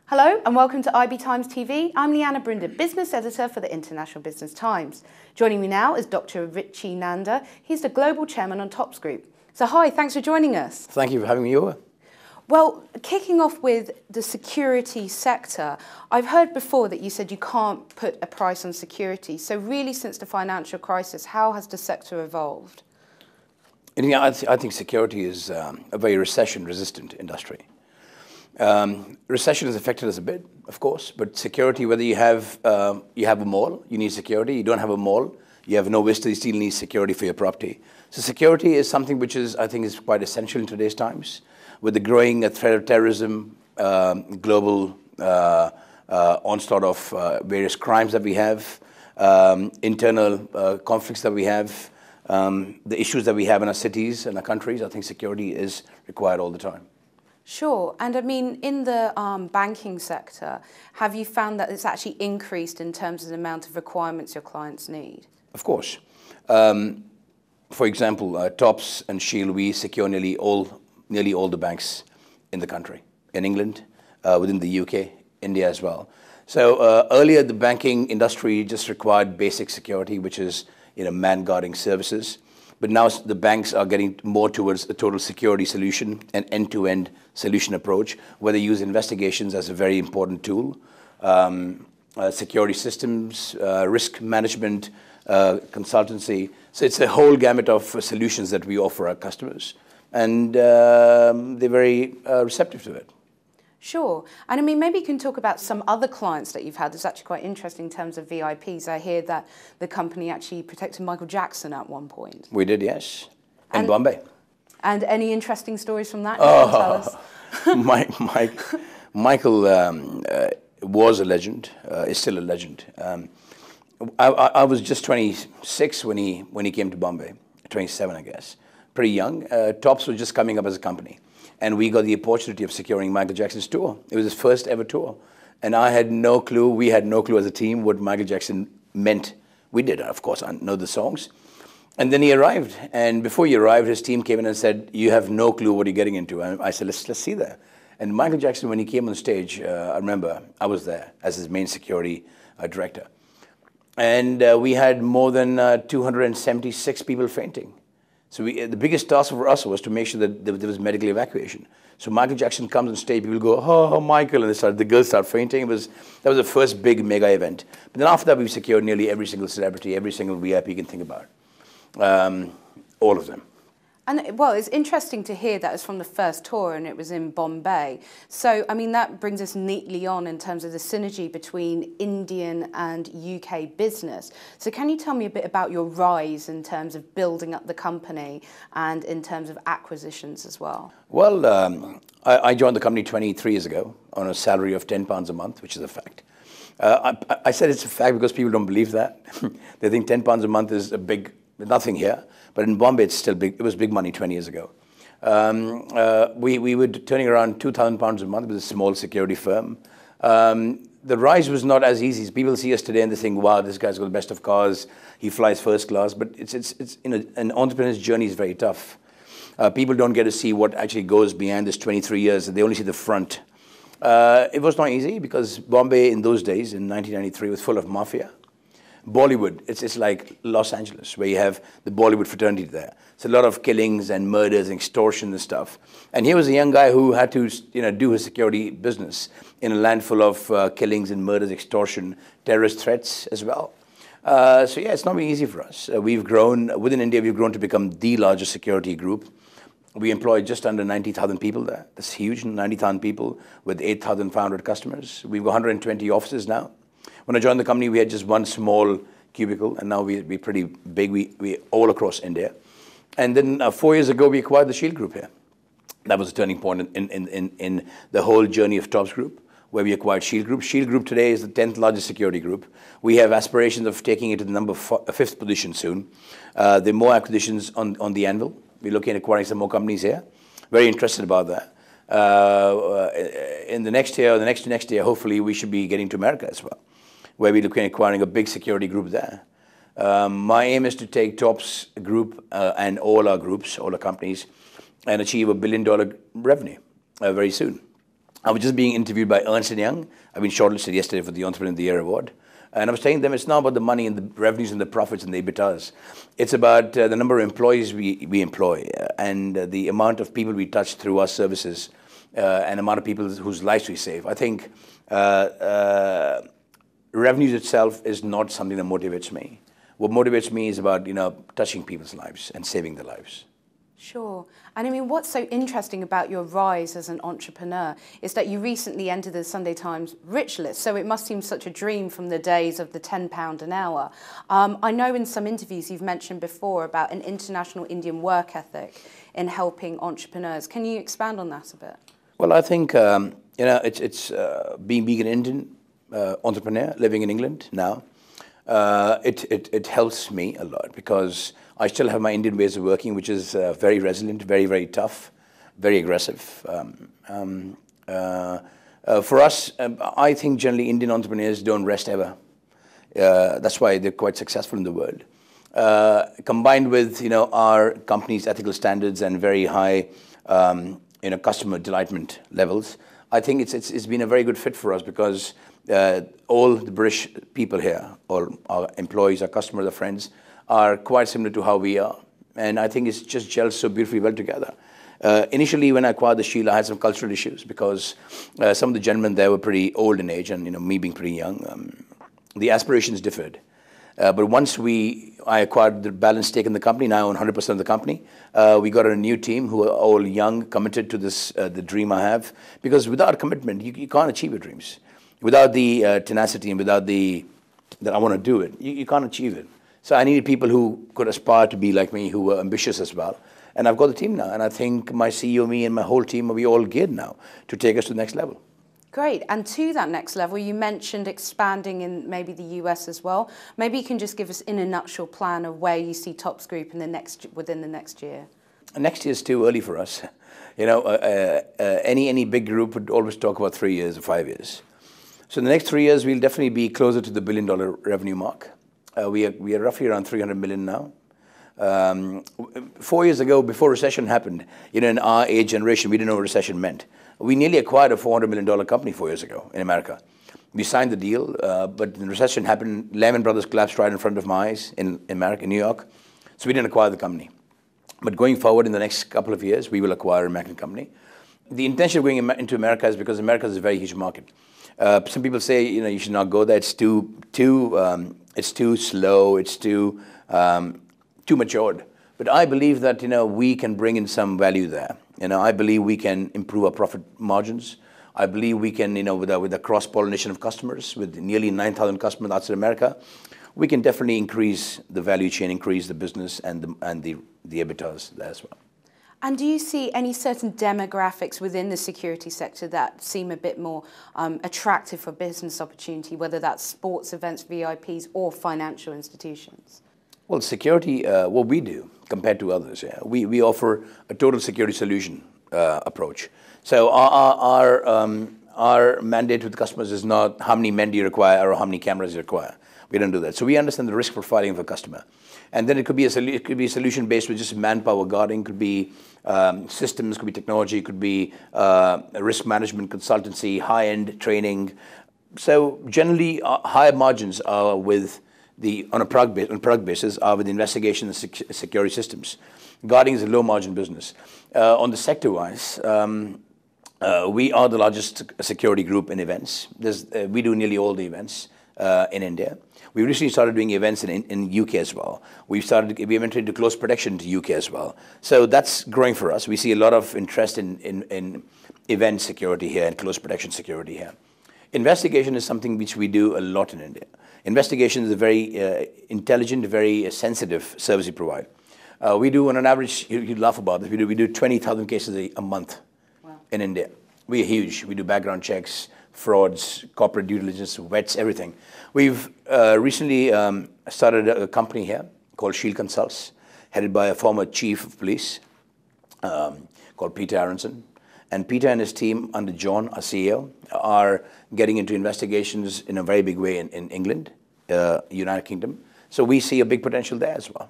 Hello and welcome to IB Times TV. I'm Leanna Brinder, Business Editor for the International Business Times. Joining me now is Dr. Richie Nanda. He's the Global Chairman on Topps Group. So hi, thanks for joining us. Thank you for having me over. Well, kicking off with the security sector, I've heard before that you said you can't put a price on security. So really, since the financial crisis, how has the sector evolved? I think security is a very recession-resistant industry. Recession has affected us a bit, of course, but security, whether you have a mall, you need security. You don't have a mall, you have no visitor, you still need security for your property. So security is something which I think is quite essential in today's times. With the growing threat of terrorism, global onslaught of various crimes that we have, internal conflicts that we have, the issues that we have in our cities and our countries, I think security is required all the time. Sure. And I mean, in the banking sector, have you found that it's actually increased in terms of the amount of requirements your clients need? Of course. For example, Topps and Shield, we secure nearly all the banks in the country, in England, within the UK, India as well. So earlier, the banking industry just required basic security, which is man guarding services. But now the banks are getting more towards a total security solution, an end-to-end solution approach, where they use investigations as a very important tool, security systems, risk management, consultancy. So it's a whole gamut of solutions that we offer our customers, and they're very receptive to it. Sure. And I mean, maybe you can talk about some other clients that you've had. It's actually quite interesting in terms of VIPs. I hear that the company actually protected Michael Jackson at one point. We did, yes, in Bombay. And any interesting stories from that you can tell us? Michael was a legend, is still a legend. I was just 26 when he came to Bombay, 27 I guess, pretty young. Topps was just coming up as a company. And we got the opportunity of securing Michael Jackson's tour. It was his first ever tour. And I had no clue, we had no clue as a team what Michael Jackson meant. We did, of course, I know the songs. And then he arrived. And before he arrived, his team came in and said, you have no clue what you're getting into. And I said, let's see that. And Michael Jackson, when he came on stage, I remember I was there as his main security director. And we had more than 276 people fainting. So the biggest task for us was to make sure that there was medical evacuation. So Michael Jackson comes on stage, people go, oh, Michael, and the girls start fainting. That was the first big mega event. But then after that, we've secured nearly every single celebrity, every single VIP you can think about. All of them. And well, it's interesting to hear that it's from the first tour and it was in Bombay. So, I mean, that brings us neatly on in terms of the synergy between Indian and UK business. So can you tell me a bit about your rise in terms of building up the company and in terms of acquisitions as well? Well, I joined the company 23 years ago on a salary of £10 a month, which is a fact. I said it's a fact because people don't believe that. They think £10 a month is nothing here. But in Bombay, it's still big. It was big money 20 years ago. We were turning around £2,000 a month with a small security firm. The rise was not as easy. People see us today and they think, wow, this guy's got the best of cars. He flies first class. But an entrepreneur's journey is very tough. People don't get to see what actually goes behind this 23 years. They only see the front. It was not easy because Bombay in those days, in 1993, was full of Mafia. Bollywood, it's like Los Angeles, where you have the Bollywood fraternity there. It's a lot of killings and murders and extortion and stuff. And here was a young guy who had to do his security business in a land full of killings and murders, extortion, terrorist threats as well. So yeah, it's not been easy for us. We've grown, within India, we've grown to become the largest security group. We employ just under 90,000 people there. That's huge, 90,000 people with 8,500 customers. We've got 120 offices now. When I joined the company, we had just one small cubicle, and now we're pretty big. We're all across India. And then 4 years ago, we acquired the Shield Group here. That was a turning point in the whole journey of Topps Group, where we acquired Shield Group. Shield Group today is the 10th largest security group. We have aspirations of taking it to the fifth position soon. There are more acquisitions on the anvil. We're looking at acquiring some more companies here. Very interested about that. In the next year or the next year, hopefully, we should be getting to America as well, where we're looking at acquiring a big security group there. My aim is to take Topps Group and all our groups, all our companies, and achieve $1 billion revenue very soon. I was just being interviewed by Ernst & Young. I've been shortlisted yesterday for the Entrepreneur of the Year award. And I was telling them it's not about the money and the revenues and the profits and the EBITDAs. It's about the number of employees we employ and the amount of people we touch through our services and the amount of people whose lives we save. I think revenues itself is not something that motivates me. What motivates me is about, touching people's lives and saving their lives. Sure. And I mean, what's so interesting about your rise as an entrepreneur is that you recently entered the Sunday Times Rich List. So it must seem such a dream from the days of the £10 an hour. I know in some interviews you've mentioned before about an international Indian work ethic in helping entrepreneurs. Can you expand on that a bit? Well, I think, it's being an Indian entrepreneur living in England now. It helps me a lot because I still have my Indian ways of working, which is very resilient, very, very tough, very aggressive. For us, I think generally Indian entrepreneurs don't rest ever. That's why they're quite successful in the world. Combined with our company's ethical standards and very high customer delightment levels, I think it's been a very good fit for us because all the British people here, all our employees, our customers, our friends, are quite similar to how we are. And I think it's just gelled so beautifully well together. Initially, when I acquired the Shield, I had some cultural issues because some of the gentlemen there were pretty old in age and me being pretty young, the aspirations differed. But once I acquired the balanced stake in the company, now I own 100% of the company, we got a new team who are all young, committed to this, the dream I have. Because without commitment, you can't achieve your dreams. Without the tenacity and without that I want to do it, you can't achieve it. So I needed people who could aspire to be like me, who were ambitious as well. And I've got the team now. And I think my CEO, me, and my whole team, we all geared now to take us to the next level. Great. And to that next level, you mentioned expanding in maybe the US as well. Maybe you can just give us in a nutshell plan of where you see Topps Group within the next year. Next year is too early for us. Any big group would always talk about 3 years or 5 years. So in the next 3 years, we'll definitely be closer to the $1 billion revenue mark. We are roughly around 300 million now. 4 years ago, before recession happened, in our age generation, we didn't know what recession meant. We nearly acquired a $400 million company 4 years ago in America. We signed the deal, but the recession happened. Lehman Brothers collapsed right in front of my eyes in America, in New York. So we didn't acquire the company. But going forward in the next couple of years, we will acquire an American company. The intention of going into America is because America is a very huge market. Some people say, you should not go there. It's too slow. It's too matured. But I believe that we can bring in some value there. I believe we can improve our profit margins. I believe we can, with the cross-pollination of customers, with nearly 9,000 customers outside America, we can definitely increase the value chain, increase the business and the EBITDAs there as well. And do you see any certain demographics within the security sector that seem a bit more attractive for business opportunity, whether that's sports events, VIPs, or financial institutions? Well, security, what we do compared to others, we offer a total security solution approach. So our mandate with customers is not how many men do you require or how many cameras you require. We don't do that. So we understand the risk profiling of a customer. And then it could be a solution based with just manpower guarding, could be systems, could be technology, could be risk management consultancy, high-end training. So generally, higher margins are with on a product basis are with investigation and security systems. Guarding is a low-margin business. On the sector-wise, we are the largest security group in events. We do nearly all the events in India. We recently started doing events in UK as well. We entered into close protection to UK as well. So that's growing for us. We see a lot of interest in event security here and close protection security here. Investigation is something which we do a lot in India. Investigation is a very intelligent, very sensitive service we provide. We do, on an average, you'd laugh about this, we do 20,000 cases a month. Wow. In India. We are huge. We do background checks, frauds, corporate due diligence, vets, everything. We've recently started a company here called Shield Consults, headed by a former chief of police called Peter Aronson. And Peter and his team, under John, our CEO, are getting into investigations in a very big way in England, United Kingdom. So we see a big potential there as well.